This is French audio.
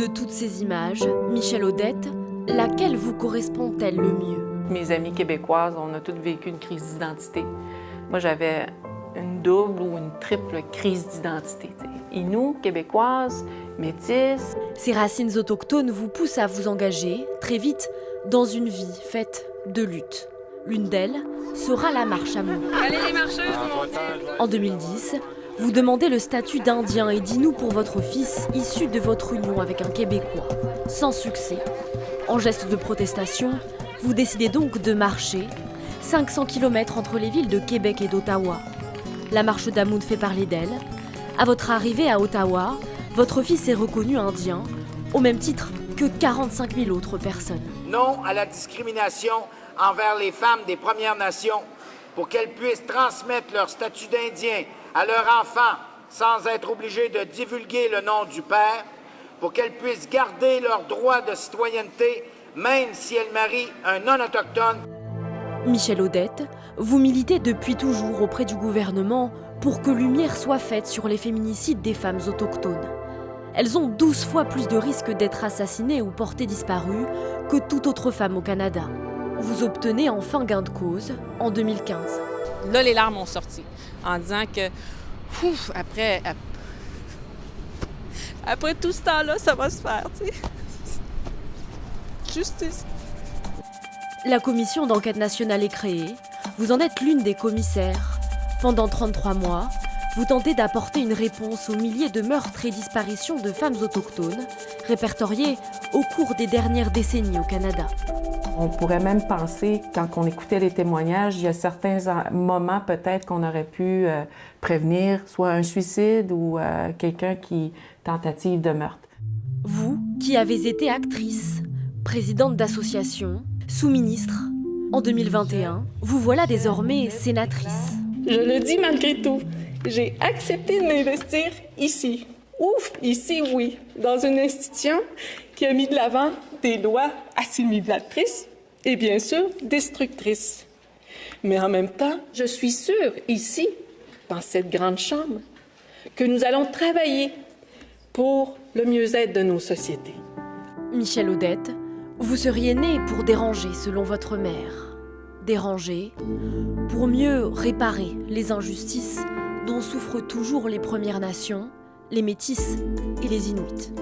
De toutes ces images, Michèle Audette, laquelle vous correspond-elle le mieux? Mes amies québécoises, on a toutes vécu une crise d'identité. Moi, j'avais une double ou une triple crise d'identité. Inou, québécoise, métisse. Ces racines autochtones vous poussent à vous engager, très vite, dans une vie faite de lutte. L'une d'elles sera la marche à Meaux. Allez les marcheuses, En 2010, vous demandez le statut d'Indien et d'Inou pour votre fils, issu de votre union avec un Québécois. Sans succès. En geste de protestation, vous décidez donc de marcher 500 km entre les villes de Québec et d'Ottawa. La marche d'Amoun fait parler d'elle. À votre arrivée à Ottawa, votre fils est reconnu indien, au même titre que 45 000 autres personnes. Non à la discrimination envers les femmes des Premières Nations pour qu'elles puissent transmettre leur statut d'Indien à leurs enfants sans être obligées de divulguer le nom du père, pour qu'elles puissent garder leurs droits de citoyenneté même si elles marient un non-autochtone. Michèle Audette, vous militez depuis toujours auprès du gouvernement pour que lumière soit faite sur les féminicides des femmes autochtones. Elles ont 12 fois plus de risques d'être assassinées ou portées disparues que toute autre femme au Canada. Vous obtenez enfin gain de cause en 2015. Là, les larmes ont sorti en disant que, après tout ce temps-là, ça va se faire, tu sais. Justice. La commission d'enquête nationale est créée. Vous en êtes l'une des commissaires. Pendant 33 mois, vous tentez d'apporter une réponse aux milliers de meurtres et disparitions de femmes autochtones, répertoriées au cours des dernières décennies au Canada. On pourrait même penser, quand on écoutait les témoignages, il y a certains moments peut-être qu'on aurait pu prévenir soit un suicide ou quelqu'un qui tentative de meurtre. Vous, qui avez été actrice, présidente d'association, sous-ministre, en 2021, vous voilà désormais sénatrice. Je le dis malgré tout, j'ai accepté de m'investir ici. Ouf, ici oui, dans une institution qui a mis de l'avant des lois assimilatrices et bien sûr destructrices. Mais en même temps, je suis sûre ici, dans cette grande chambre, que nous allons travailler pour le mieux-être de nos sociétés. Michèle Audette, vous seriez née pour déranger selon votre mère. Déranger pour mieux réparer les injustices dont souffrent toujours les Premières Nations, les Métis et les Inuits.